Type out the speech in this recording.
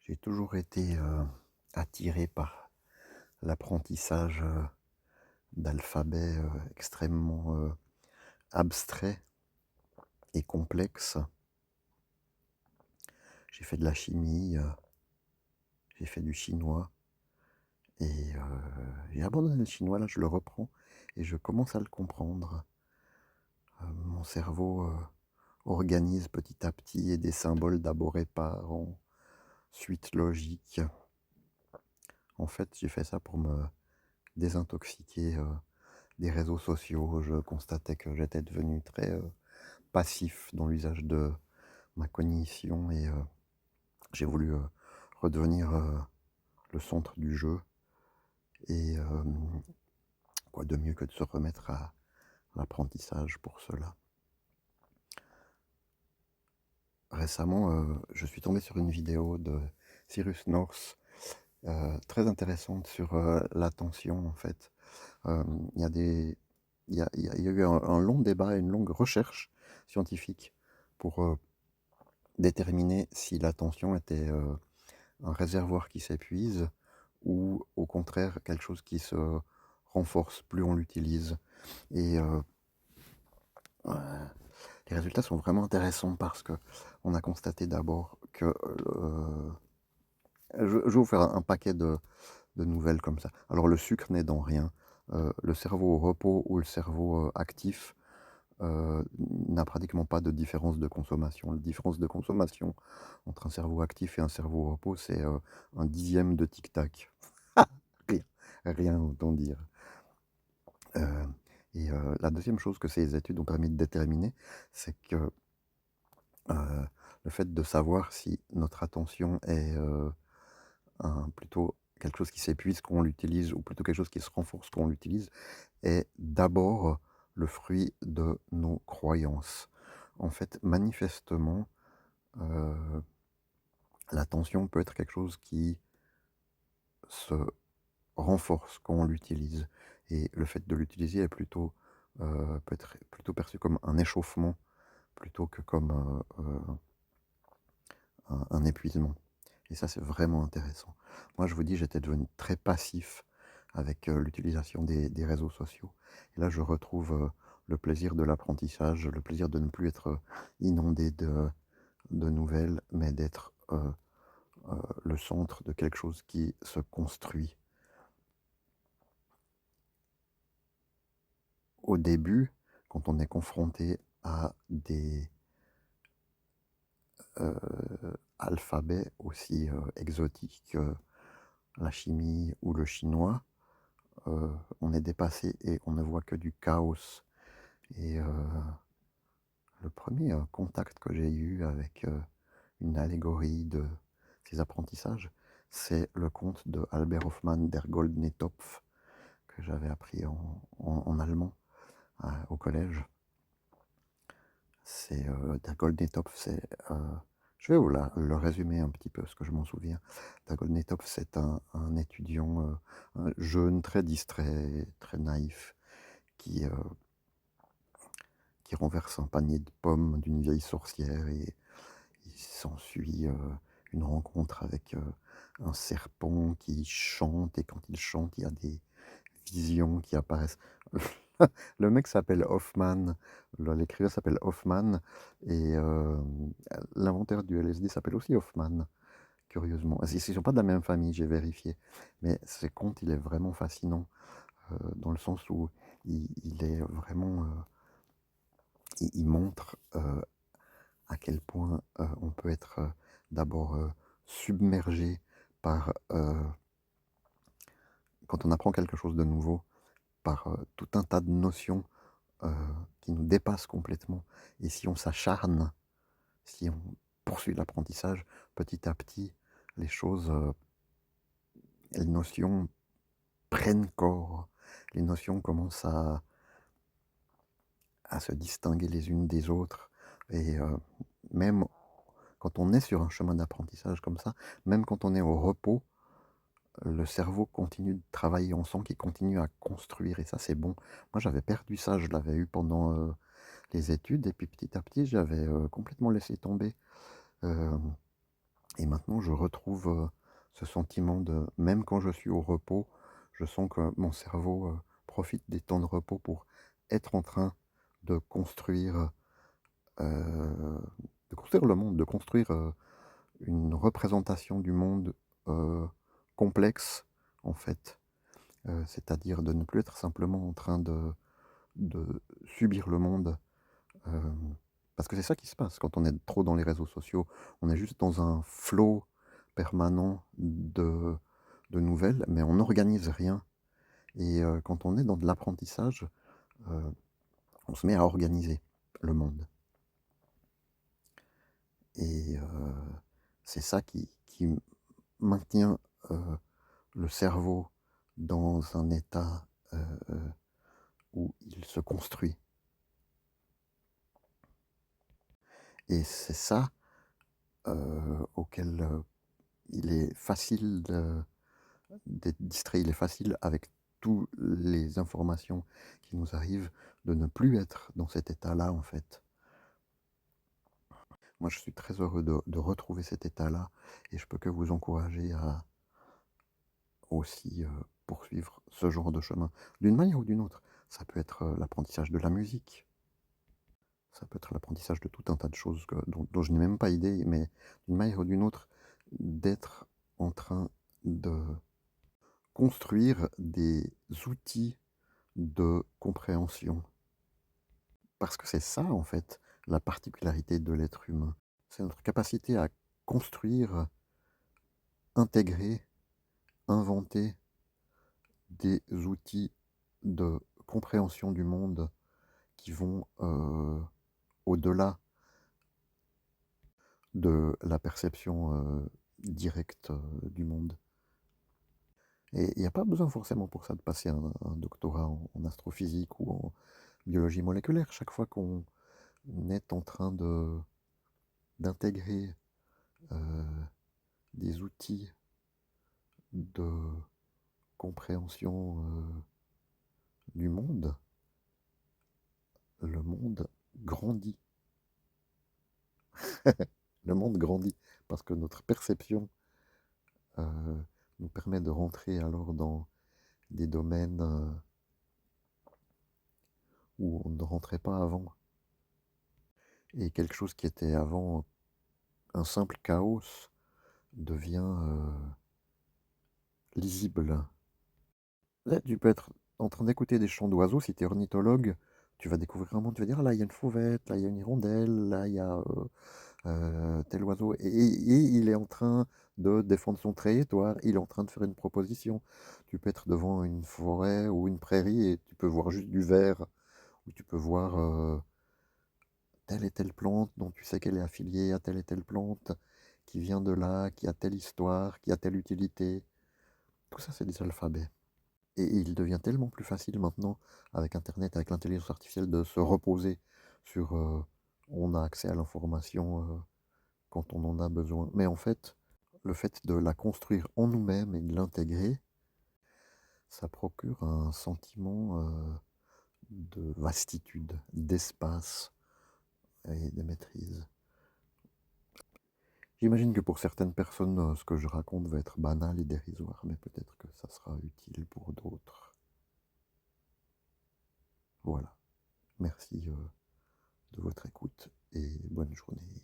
J'ai toujours été attiré par l'apprentissage d'alphabets extrêmement abstraits et complexes. J'ai fait de la chimie, j'ai fait du chinois et j'ai abandonné le chinois, là je le reprends et je commence à le comprendre. Mon cerveau organise petit à petit des symboles d'abord épars en suite logique. En fait, j'ai fait ça pour me désintoxiquer des réseaux sociaux. Je constatais que j'étais devenu très passif dans l'usage de ma cognition et j'ai voulu redevenir le centre du jeu. Et quoi de mieux que de se remettre à l'apprentissage pour cela. Récemment, je suis tombé sur une vidéo de Cyrus North, très intéressante sur l'attention en fait. Il y a des, il y a eu un long débat, une longue recherche scientifique pour déterminer si l'attention était un réservoir qui s'épuise ou au contraire quelque chose qui se renforce plus on l'utilise. Et les résultats sont vraiment intéressants parce que on a constaté d'abord que je vais vous faire un paquet de nouvelles comme ça. Alors le sucre n'est dans rien. Le cerveau au repos ou le cerveau actif n'a pratiquement pas de différence de consommation. La différence de consommation entre un cerveau actif et un cerveau au repos, c'est un dixième de tic-tac. Rien, rien autant dire. Euh, la deuxième chose que ces études ont permis de déterminer, c'est que le fait de savoir si notre attention est plutôt quelque chose qui s'épuise quand on l'utilise ou plutôt quelque chose qui se renforce quand on l'utilise, est d'abord le fruit de nos croyances. En fait, manifestement, euh, l'attention peut être quelque chose qui se renforce quand on l'utilise. Et le fait de l'utiliser est plutôt, peut être plutôt perçu comme un échauffement plutôt que comme un épuisement. Et ça, c'est vraiment intéressant. Moi, je vous dis, j'étais devenu très passif avec l'utilisation des réseaux sociaux. Et là, je retrouve le plaisir de l'apprentissage, le plaisir de ne plus être inondé de nouvelles, mais d'être le centre de quelque chose qui se construit. Au début, quand on est confronté à des alphabets aussi exotiques que la chimie ou le chinois, on est dépassé et on ne voit que du chaos. Et le premier contact que j'ai eu avec une allégorie de ces apprentissages, c'est le conte de Albert Hoffmann, Der Goldene Topf, que j'avais appris en allemand au collège. C'est Der Goldene Topf, c'est... je vais vous le résumer un petit peu, ce que je m'en souviens. Der Goldene Topf, c'est un étudiant un jeune, très distrait, très naïf, qui, euh, qui renverse un panier de pommes d'une vieille sorcière et il s'ensuit une rencontre avec un serpent qui chante et quand il chante, il y a des visions qui apparaissent. Le mec s'appelle Hoffman, l'écrivain s'appelle Hoffman et l'inventeur du LSD s'appelle aussi Hoffman, curieusement. Ils ne sont pas de la même famille, j'ai vérifié, mais ce conte, il est vraiment fascinant dans le sens où il est vraiment... il montre à quel point on peut être d'abord submergé par, quand on apprend quelque chose de nouveau, par tout un tas de notions euh, qui nous dépassent complètement. Et si on s'acharne, si on poursuit l'apprentissage, petit à petit, les choses, les notions prennent corps. Les notions commencent à se distinguer les unes des autres. Et même quand on est sur un chemin d'apprentissage comme ça, même quand on est au repos, le cerveau continue de travailler, on sent qu'il continue à construire, et ça c'est bon. Moi j'avais perdu ça, je l'avais eu pendant les études, et puis petit à petit j'avais complètement laissé tomber. Euh, Et maintenant, je retrouve ce sentiment de, même quand je suis au repos, je sens que mon cerveau profite des temps de repos pour être en train de construire, euh, de construire le monde, de construire une représentation du monde euh, complexe, en fait. C'est-à-dire de ne plus être simplement en train de subir le monde. euh, Parce que c'est ça qui se passe quand on est trop dans les réseaux sociaux. On est juste dans un flot permanent de nouvelles, mais on n'organise rien. Et quand on est dans de l'apprentissage, euh, on se met à organiser le monde. Et c'est ça qui maintient le cerveau dans un état où il se construit. Et c'est ça auquel il est facile d'être distrait, il est facile avec toutes les informations qui nous arrivent de ne plus être dans cet état-là en fait. Moi je suis très heureux de retrouver cet état-là et je peux que vous encourager à aussi poursuivre ce genre de chemin d'une manière ou d'une autre. Ça peut être l'apprentissage de la musique, ça peut être l'apprentissage de tout un tas de choses dont je n'ai même pas idée, mais d'une manière ou d'une autre, d'être en train de construire des outils de compréhension. Parce que c'est ça, en fait, la particularité de l'être humain. C'est notre capacité à construire, intégrer, inventer des outils de compréhension du monde qui vont au-delà de la perception directe du monde. Et il n'y a pas besoin forcément pour ça de passer un doctorat en astrophysique ou en biologie moléculaire. Chaque fois qu'on est en train d'intégrer des outils de compréhension du monde, le monde grandit. Le monde grandit parce que notre perception nous permet de rentrer alors dans des domaines où on ne rentrait pas avant. Et quelque chose qui était avant un simple chaos devient lisible. Là, tu peux être en train d'écouter des chants d'oiseaux, si tu es ornithologue, tu vas découvrir un monde, tu vas dire, ah, là, il y a une fauvette, là, il y a une hirondelle, là, il y a tel oiseau, et il est en train de défendre son territoire, il est en train de faire une proposition. Tu peux être devant une forêt ou une prairie et tu peux voir juste du vert, ou tu peux voir telle et telle plante dont tu sais qu'elle est affiliée à telle et telle plante, qui vient de là, qui a telle histoire, qui a telle utilité. Tout ça, c'est des alphabets. Et il devient tellement plus facile maintenant, avec Internet, avec l'intelligence artificielle, de se reposer sur on a accès à l'information quand on en a besoin. Mais en fait, le fait de la construire en nous-mêmes et de l'intégrer, ça procure un sentiment de vastitude, d'espace et de maîtrise. J'imagine que pour certaines personnes, ce que je raconte va être banal et dérisoire, mais peut-être que ça sera utile pour d'autres. Voilà. Merci de votre écoute et bonne journée.